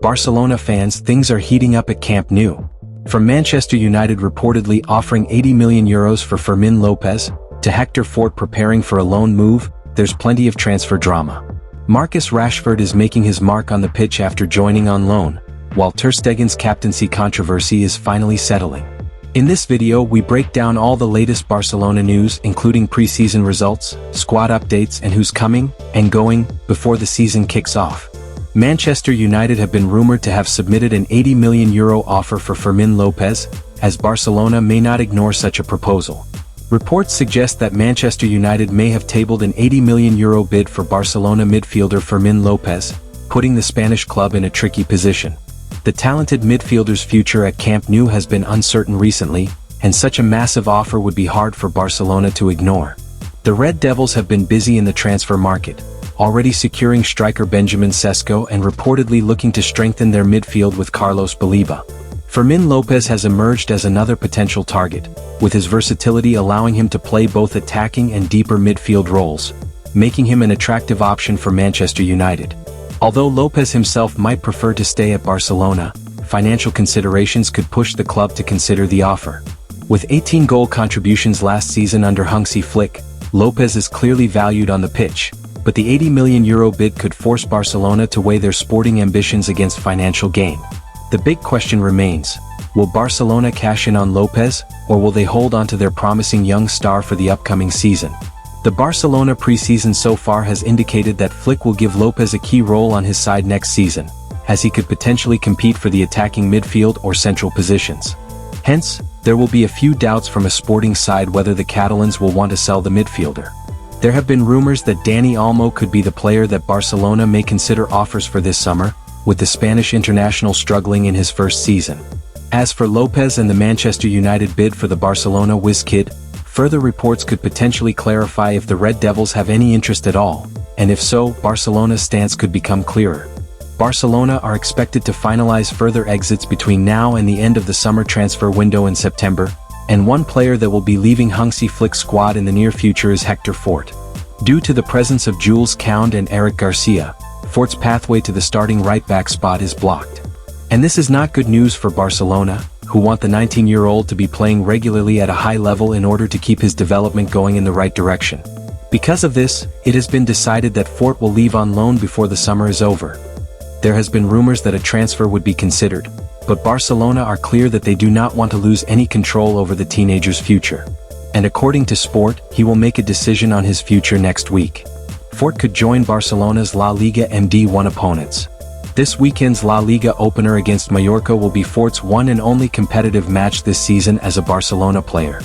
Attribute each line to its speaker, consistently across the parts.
Speaker 1: Barcelona fans, things are heating up at Camp Nou. From Manchester United reportedly offering €80 million for Fermin Lopez, to Hector Fort preparing for a loan move, there's plenty of transfer drama. Marcus Rashford is making his mark on the pitch after joining on loan, while Ter Stegen's captaincy controversy is finally settling. In this video we break down all the latest Barcelona news, including pre-season results, squad updates and who's coming and going before the season kicks off. Manchester United have been rumored to have submitted an €80 million offer for Fermin Lopez, as Barcelona may not ignore such a proposal. Reports suggest that Manchester United may have tabled an €80 million bid for Barcelona midfielder Fermin Lopez, putting the Spanish club in a tricky position. The talented midfielder's future at Camp Nou has been uncertain recently, and such a massive offer would be hard for Barcelona to ignore. The Red Devils have been busy in the transfer market, already securing striker Benjamin Sesko and reportedly looking to strengthen their midfield with Carlos Baleba. Fermin Lopez has emerged as another potential target, with his versatility allowing him to play both attacking and deeper midfield roles, making him an attractive option for Manchester United. Although Lopez himself might prefer to stay at Barcelona, financial considerations could push the club to consider the offer. With 18 goal contributions last season under Hansi Flick, Lopez is clearly valued on the pitch, but the €80 million bid could force Barcelona to weigh their sporting ambitions against financial gain. The big question remains, will Barcelona cash in on Lopez, or will they hold on to their promising young star for the upcoming season? The Barcelona preseason so far has indicated that Flick will give Lopez a key role on his side next season, as he could potentially compete for the attacking midfield or central positions. Hence, there will be a few doubts from a sporting side whether the Catalans will want to sell the midfielder. There have been rumors that Dani Olmo could be the player that Barcelona may consider offers for this summer, with the Spanish international struggling in his first season. As for Lopez and the Manchester United bid for the Barcelona whiz-kid, further reports could potentially clarify if the Red Devils have any interest at all, and if so, Barcelona's stance could become clearer. Barcelona are expected to finalize further exits between now and the end of the summer transfer window in September, and one player that will be leaving Hansi Flick's squad in the near future is Hector Fort. Due to the presence of Jules Koundé and Eric Garcia, Fort's pathway to the starting right-back spot is blocked. And this is not good news for Barcelona, who want the 19-year-old to be playing regularly at a high level in order to keep his development going in the right direction. Because of this, it has been decided that Fort will leave on loan before the summer is over. There has been rumors that a transfer would be considered, but Barcelona are clear that they do not want to lose any control over the teenager's future. And according to Sport, he will make a decision on his future next week. Fort could join Barcelona's La Liga MD1 opponents. This weekend's La Liga opener against Mallorca will be Fort's one and only competitive match this season as a Barcelona player.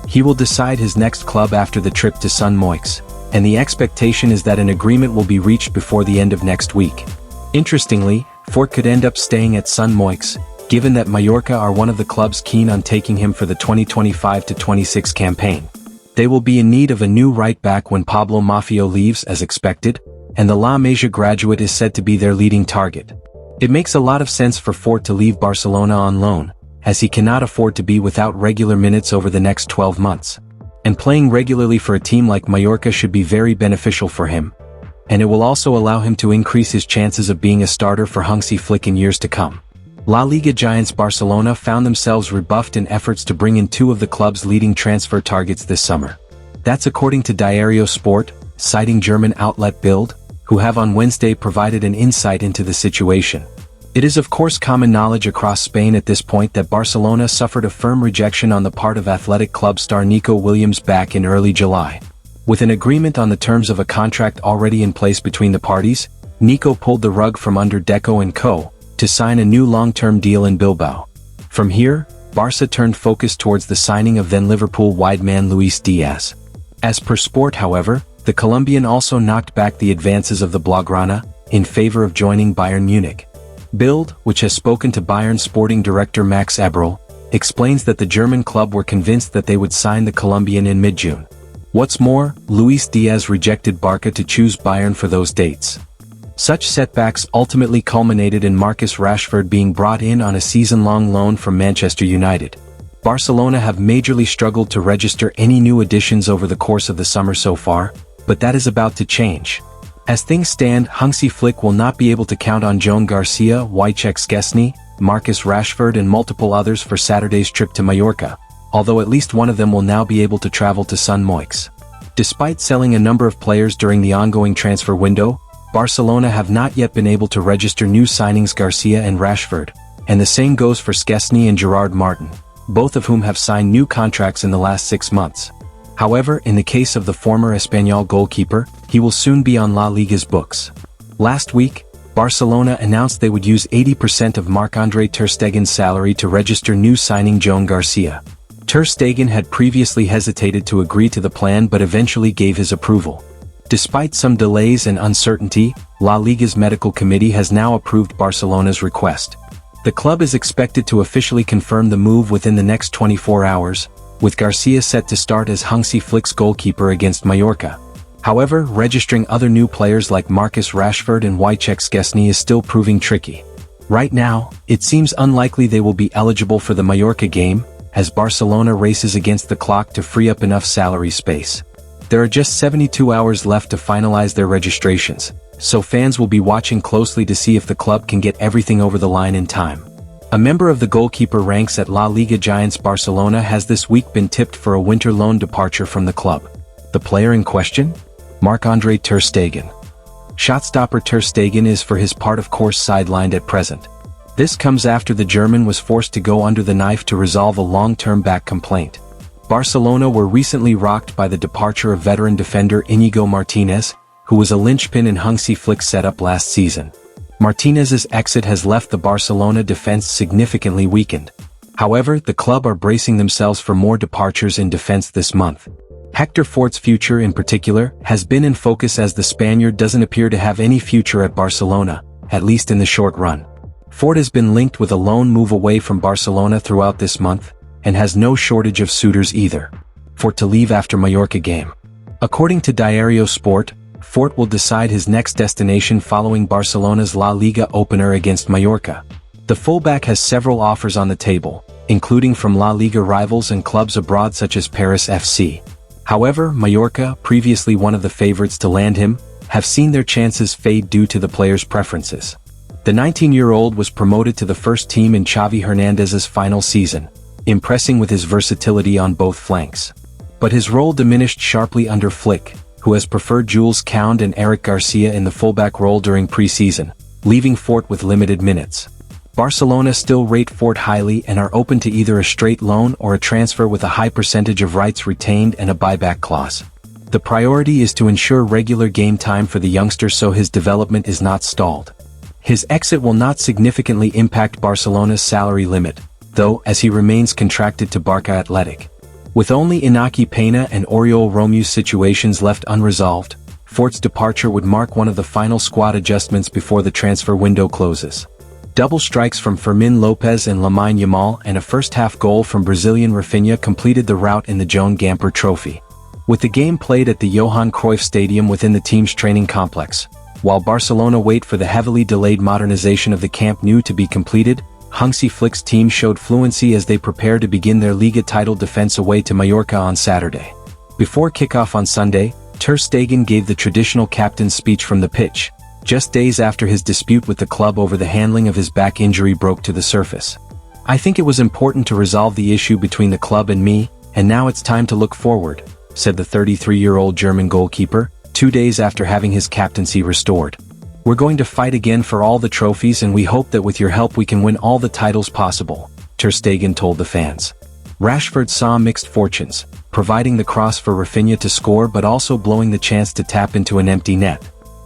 Speaker 1: He will decide his next club after the trip to St. Moix, and the expectation is that an agreement will be reached before the end of next week. Interestingly, Fort could end up staying at St. Moix, given that Mallorca are one of the clubs keen on taking him for the 2025-26 campaign. They will be in need of a new right-back when Pablo Maffeo leaves as expected, and the La Masia graduate is said to be their leading target. It makes a lot of sense for Fort to leave Barcelona on loan, as he cannot afford to be without regular minutes over the next 12 months. And playing regularly for a team like Mallorca should be very beneficial for him, and it will also allow him to increase his chances of being a starter for Hansi Flick in years to come. La Liga giants Barcelona found themselves rebuffed in efforts to bring in two of the club's leading transfer targets this summer. That's according to Diario Sport, citing German outlet Bild, who have on Wednesday provided an insight into the situation. It is of course common knowledge across Spain at this point that Barcelona suffered a firm rejection on the part of athletic club star Nico Williams back in early July. With an agreement on the terms of a contract already in place between the parties, Nico pulled the rug from under Deco & Co. to sign a new long-term deal in Bilbao. From here, Barca turned focus towards the signing of then Liverpool wide man Luis Diaz. As per Sport, however, the Colombian also knocked back the advances of the Blaugrana, in favor of joining Bayern Munich. Bild, which has spoken to Bayern sporting director Max Eberl, explains that the German club were convinced that they would sign the Colombian in mid-June. What's more, Luis Diaz rejected Barca to choose Bayern for those dates. Such setbacks ultimately culminated in Marcus Rashford being brought in on a season-long loan from Manchester United. Barcelona have majorly struggled to register any new additions over the course of the summer so far, but that is about to change. As things stand, Hansi Flick will not be able to count on Joan Garcia, Wojciech Szczesny, Marcus Rashford and multiple others for Saturday's trip to Mallorca, although at least one of them will now be able to travel to Sun Moix. Despite selling a number of players during the ongoing transfer window, Barcelona have not yet been able to register new signings Garcia and Rashford, and the same goes for Szczesny and Gerard Martin, both of whom have signed new contracts in the last 6 months. However, in the case of the former Espanyol goalkeeper, he will soon be on La Liga's books. Last week, Barcelona announced they would use 80% of Marc-Andre ter Stegen's salary to register new signing Joan Garcia. Ter Stegen had previously hesitated to agree to the plan but eventually gave his approval. Despite some delays and uncertainty, La Liga's medical committee has now approved Barcelona's request. The club is expected to officially confirm the move within the next 24 hours, with Garcia set to start as Hansi Flick's goalkeeper against Mallorca. However, registering other new players like Marcus Rashford and Wojciech Szczesny is still proving tricky. Right now, it seems unlikely they will be eligible for the Mallorca game, as Barcelona races against the clock to free up enough salary space. There are just 72 hours left to finalize their registrations, so fans will be watching closely to see if the club can get everything over the line in time. A member of the goalkeeper ranks at La Liga giants Barcelona has this week been tipped for a winter loan departure from the club. The player in question? Marc-Andre ter Stegen. Shotstopper ter Stegen is for his part of course sidelined at present. This comes after the German was forced to go under the knife to resolve a long-term back complaint. Barcelona were recently rocked by the departure of veteran defender Íñigo Martínez, who was a linchpin in Hansi Flick's setup last season. Martinez's exit has left the Barcelona defense significantly weakened. However, the club are bracing themselves for more departures in defense this month. Hector Fort's future in particular has been in focus as the Spaniard doesn't appear to have any future at Barcelona, at least in the short run. Fort has been linked with a loan move away from Barcelona throughout this month, and has no shortage of suitors either. Fort to leave after Mallorca game. According to Diario Sport, Fort will decide his next destination following Barcelona's La Liga opener against Mallorca. The fullback has several offers on the table, including from La Liga rivals and clubs abroad such as Paris FC. However, Mallorca, previously one of the favorites to land him, have seen their chances fade due to the player's preferences. The 19-year-old was promoted to the first team in Xavi Hernandez's final season, impressing with his versatility on both flanks. But his role diminished sharply under Flick, who has preferred Jules Koundé and Eric Garcia in the fullback role during preseason, leaving Fort with limited minutes. Barcelona still rate Fort highly and are open to either a straight loan or a transfer with a high percentage of rights retained and a buyback clause. The priority is to ensure regular game time for the youngster so his development is not stalled. His exit will not significantly impact Barcelona's salary limit, though, as he remains contracted to Barca Athletic. With only Iñaki Peña and Oriol Romu's situations left unresolved, Fort's departure would mark one of the final squad adjustments before the transfer window closes. Double strikes from Fermin Lopez and Lamine Yamal and a first-half goal from Brazilian Rafinha completed the rout in the Joan Gamper Trophy. With the game played at the Johan Cruyff Stadium within the team's training complex, while Barcelona wait for the heavily delayed modernization of the Camp Nou to be completed, Hansi Flick's team showed fluency as they prepare to begin their Liga title defense away to Mallorca on Saturday. Before kickoff on Sunday, ter Stegen gave the traditional captain's speech from the pitch, just days after his dispute with the club over the handling of his back injury broke to the surface. "I think it was important to resolve the issue between the club and me, and now it's time to look forward," said the 33-year-old German goalkeeper, 2 days after having his captaincy restored. "We're going to fight again for all the trophies and we hope that with your help we can win all the titles possible," ter Stegen told the fans. Rashford saw mixed fortunes, providing the cross for Rafinha to score but also blowing the chance to tap into an empty net.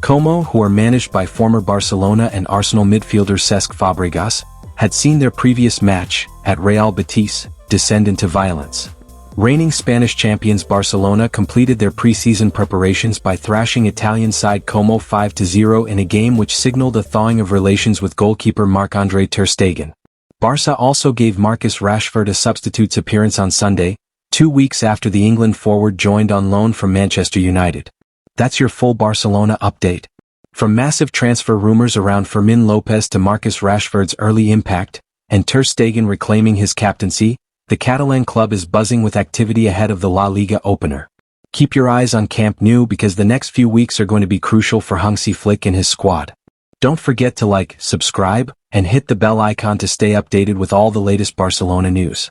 Speaker 1: Como, who are managed by former Barcelona and Arsenal midfielder Cesc Fabregas, had seen their previous match, at Real Betis, descend into violence. Reigning Spanish champions Barcelona completed their pre-season preparations by thrashing Italian side Como 5-0 in a game which signaled a thawing of relations with goalkeeper Marc-Andre ter Stegen. Barca also gave Marcus Rashford a substitute's appearance on Sunday, 2 weeks after the England forward joined on loan from Manchester United. That's your full Barcelona update. From massive transfer rumors around Fermin Lopez to Marcus Rashford's early impact, and ter Stegen reclaiming his captaincy, the Catalan club is buzzing with activity ahead of the La Liga opener. Keep your eyes on Camp Nou because the next few weeks are going to be crucial for Hansi Flick and his squad. Don't forget to like, subscribe, and hit the bell icon to stay updated with all the latest Barcelona news.